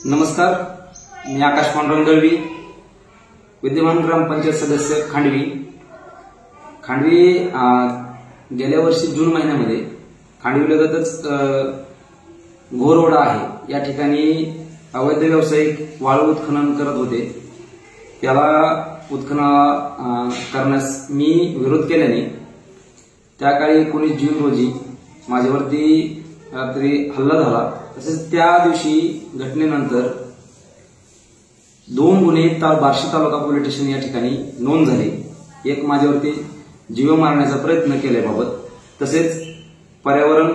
नमस्कार, मी आकाश पांडुरंग दळवी, विद्यमान ग्रामपंचायत सदस्य खांडवी। गेल्या वर्षी जून महिन्यामध्ये खांडवीलगतच घोरवडा आहे या ठिकाणी अवैध व्यावसायिक वाळू उत्खनन करत होते। त्याला उत्खनन करण्यास मी विरोध केल्याने त्या काळी 19 जून रोजी माझ्यावरती रात्री हल्ला झाला। तसेच त्या दिवशी घटनेनंतर 2 गुन्हे बार्शी तालुका पोलीस स्टेशन या ठिकाणी नोंद झाले। एक माझ्यावरती जीव मारण्याचा प्रयत्न केल्याबाबत, तसेच पर्यावरण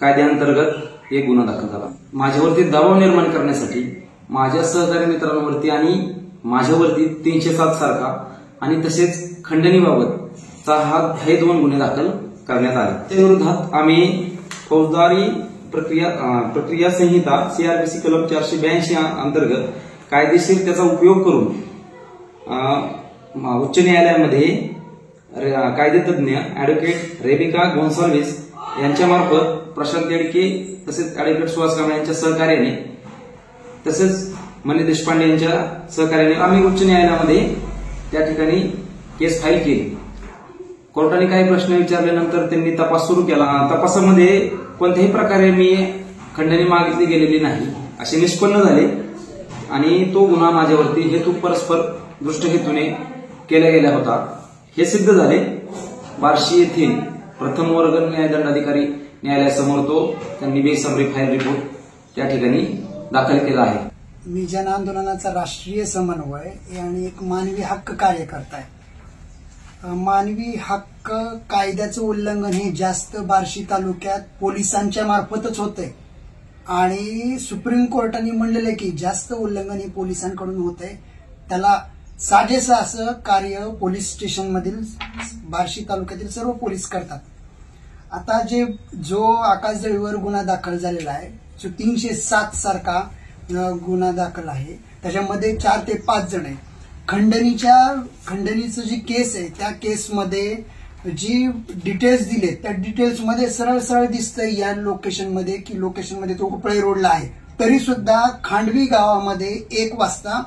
कायद्याअंतर्गत एक गुन्हा दाखल झाला। माझ्यावरती दबाव निर्माण करण्यासाठी माझ्या सहकारी मित्रांवरती आणि माझ्यावरती 307 सारखा आणि तसेच खंडणीबाबतचा हे 2 गुन्हे दाखल करण्यात आले। त्या विरोधात आम्ही फौजदारी प्रक्रिया संहिता CRPC कलम 482 अंतर्गत कायदेशीर त्याचा उपयोग करून उच्च न्यायालयामध्ये कायदेतज्ञ ऍडव्होकेट रेबिका गोन्साल्विस यांच्या मार्फत प्रशांत येडके तसेच ऍडव्होकेट सुहास कांबळे यांच्या सहकार्याने तसेच मनी देशपांडे यांच्या सहकार्याने आम्ही उच्च न्यायालयामध्ये त्या ठिकाणी केस फाईल केली। कोर्टाने काही प्रश्न विचारल्यानंतर त्यांनी तपास सुरू केला। तपासामध्ये कोणत्याही प्रकारे मी खंडणी मागितली गेलेली नाही असे निष्पन्न झाले आणि तो गुन्हा माझ्यावरती हेतू परस्पर दृष्ट हेतूने केला गेला होता हे सिद्ध झाले। बार्शी येथील प्रथम वर्ग न्यायदंडाधिकारी न्यायालयासमोर त्यांनी बेसमरी फाईल रिपोर्ट त्या ठिकाणी दाखल केला आहे। मी जन आंदोलनाचा राष्ट्रीय समन्वय आणि एक मानवी हक्क कार्यकर्ता आहे। मानवी हक्क कायद्याचं उल्लंघन हे जास्त बार्शी तालुक्यात पोलिसांच्या मार्फतच होतंय आणि सुप्रीम कोर्टाने म्हणलेलं की जास्त उल्लंघन हे पोलिसांकडून होतंय, त्याला साजेसं असं कार्य पोलीस स्टेशन मधील बार्शी तालुक्यातील सर्व पोलीस करतात। आता जो आकाश दळवीवर गुन्हा दाखल झालेला आहे, जो 307 सारखा गुन्हा दाखल आहे, त्याच्यामध्ये 4 ते 5 जण आहेत। खंडणीचं जी केस आहे त्या केसमध्ये जी डिटेल्स दिले त्या डिटेल्स मध्ये सरळ सरळ दिसतंय या लोकेशनमध्ये की लोकेशनमध्ये तो उपळे रोडला आहे, तरी सुद्धा खांडवी गावामध्ये 1 वाजता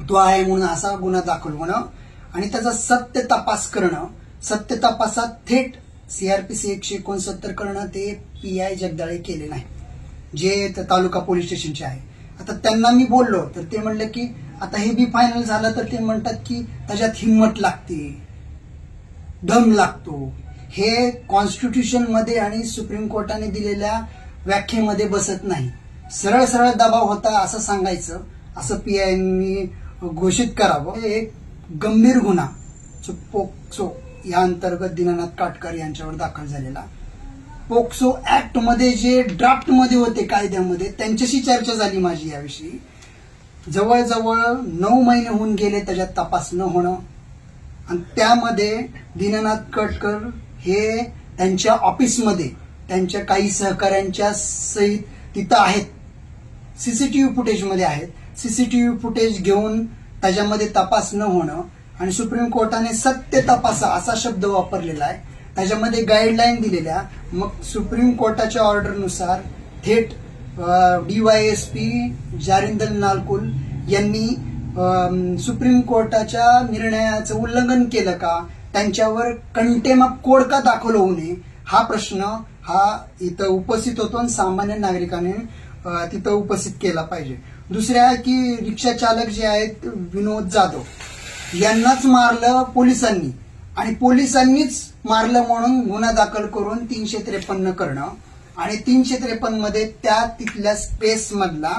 तो आहे म्हणून असा गुन्हा दाखल होणं आणि त्याचा सत्य तपास करणं, सत्य तपासात थेट CRPC 169 करणं ते PI जगदाळे केले नाही, जे तालुका पोलीस स्टेशनचे आहे। आता त्यांना मी बोललो तर ते म्हणले की आता हे बी फायनल झालं तर ते म्हणतात की त्याच्यात हिंमत लागते, दम लागतो, हे कॉन्स्टिट्यूशन मध्ये आणि सुप्रीम कोर्टाने दिलेल्या व्याख्येमध्ये बसत नाही। सरळ सरळ दबाव होता असं सांगायचं, असं PIनी घोषित करावं। एक गंभीर गुन्हा जो पोक्सो या अंतर्गत दीनानाथ काटकर यांच्यावर दाखल झालेला, पोक्सो ऍक्ट मध्ये जे ड्राफ्ट मध्ये होते कायद्यामध्ये त्यांच्याशी चर्चा झाली माझी याविषयी। जवळजवळ 9 महिने होऊन गेले त्याच्यात तपास न होणं आणि त्यामध्ये दीनानाथ काटकर हे त्यांच्या ऑफिसमध्ये त्यांच्या काही सहकाऱ्यांच्या सहित तिथं आहेत, CCTV फुटेजमध्ये आहेत। CCTV फुटेज घेऊन त्याच्यामध्ये तपास न होणं आणि सुप्रीम कोर्टाने सत्य तपासा असा शब्द वापरलेला आहे, त्याच्यामध्ये गाईडलाईन दिलेल्या, मग सुप्रीम कोर्टाच्या ऑर्डरनुसार थेट DYSP जारिंदर नालकुल यांनी सुप्रीम कोर्टाच्या निर्णयाचं उल्लंघन केलं का, त्यांच्यावर कंटेम ऑफ कोर्ट का दाखल होऊ नये हा प्रश्न इथं उपस्थित होतो आणि सामान्य नागरिकांनी तिथं उपस्थित केला पाहिजे। दुसऱ्या की रिक्षा चालक जे आहेत विनोद जाधव यांनाच मारलं पोलिसांनी आणि पोलिसांनीच मारलं म्हणून गुन्हा दाखल करून 353 करणं आणि 353 मध्ये त्या तिथल्या स्पेस मधला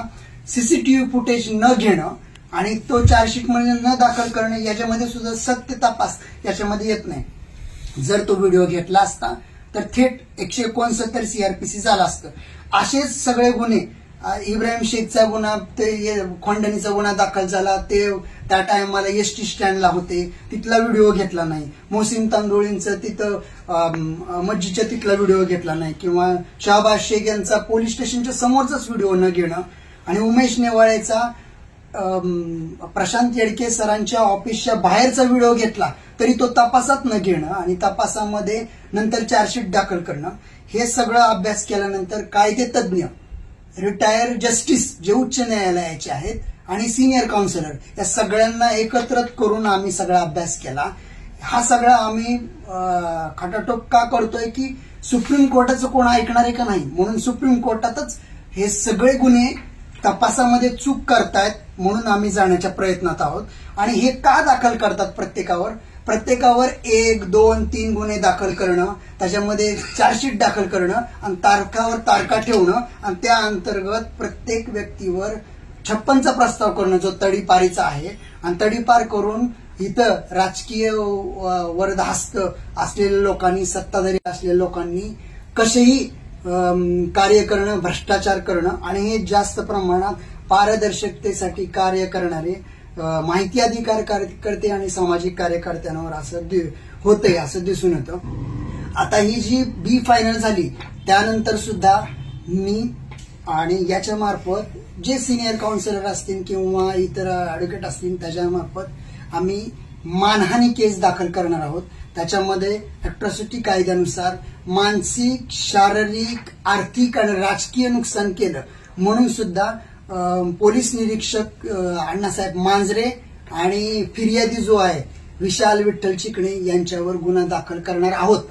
CCTV फुटेज न घेणं आणि तो चार्जशीट मध्ये न दाखल करणं, याच्यामध्ये सुद्धा सत्य तपास याच्यामध्ये येत नाही। जर तो व्हिडिओ घेतला असता तर थेट 169 CRPC झाला असतं। असेच सगळे गुन्हे, इब्राहिम शेखचा गुन्हा, ते खंडणीचा गुन्हा दाखल झाला, ते त्या टायमाला ST स्टँडला होते, तिथला व्हिडिओ घेतला नाही। मोहसिन तांदोळींचं तिथं मस्जिदच्या तिथला व्हिडिओ घेतला नाही, किंवा शहबाज शेख यांचा पोलीस स्टेशनच्या समोरचाच व्हिडिओ न घेणं आणि उमेश नेवाळेचा प्रशांत येडके सरांच्या ऑफिसच्या बाहेरचा व्हिडिओ घेतला तरी तो तपासात न घेणं आणि तपासामध्ये नंतर चार्जशीट दाखल करणं, हे सगळं अभ्यास केल्यानंतर कायदेतज्ञ रिटायर जस्टिस जे उच्च न्यायालयाचे आहेत आणि सिनियर काउन्सिलर या सगळ्यांना एकत्र करून आम्ही सगळा अभ्यास केला. हा सगळा आम्ही खटाटोप का करतोय की सुप्रीम कोर्टाचं कोण ऐकणार आहे का नाही, म्हणून सुप्रीम कोर्टातच हे सगळे गुन्हे तपासामध्ये चूक करतायत म्हणून आम्ही जाण्याच्या प्रयत्नात आहोत. आणि हे का दाखल करतात प्रत्येकावर 1, 2, 3 गुन्हे दाखल करणं, त्याच्यामध्ये चार्जशीट दाखल करणं आणि तारखावर तारखा ठेवणं आणि त्या अंतर्गत प्रत्येक व्यक्तीवर 56चा प्रस्ताव करणं जो तडीपारीचा आहे. आणि तडीपार करून इथं राजकीय वरदहस्त असलेल्या लोकांनी, सत्ताधारी असलेल्या लोकांनी कसेही कार्य करणं, भ्रष्टाचार करणं आणि हे जास्त प्रमाणात पारदर्शकतेसाठी कार्य करणारे माहिती अधिकार कार्यकर्ते आणि सामाजिक कार्यकर्त्यांवर असं होतंय असं दिसून येतं. आता ही जी बी फायनल झाली त्यानंतर सुद्धा मी आणि याच्या मार्फत जे सिनियर काउन्सिलर असतील किंवा इतर ऍडव्होकेट असतील त्याच्यामार्फत आम्ही मानहानी केस दाखल करणार आहोत. त्याच्यामध्ये अॅट्रॉसिटी कायद्यानुसार मानसिक, शारीरिक, आर्थिक आणि राजकीय नुकसान केलं म्हणून सुद्धा पोलीस निरीक्षक अण्णासाहेब मांजरे आणि फिर्यादी जो आहे विशाल विठ्ठल चिकणे यांच्यावर गुन्हा दाखल करणार आहोत.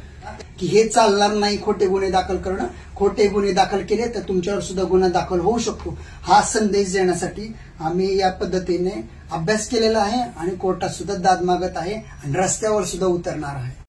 की हे चालणार नाही खोटे गुन्हे दाखल करणं, खोटे गुन्हे दाखल केले तर तुमच्यावर सुद्धा गुन्हा दाखल होऊ शकतो हा संदेश देण्यासाठी आम्ही या पद्धतीने अभ्यास केलेला आहे आणि कोर्टात सुद्धा दाद मागत आहे आणि रस्त्यावर सुद्धा उतरणार आहे.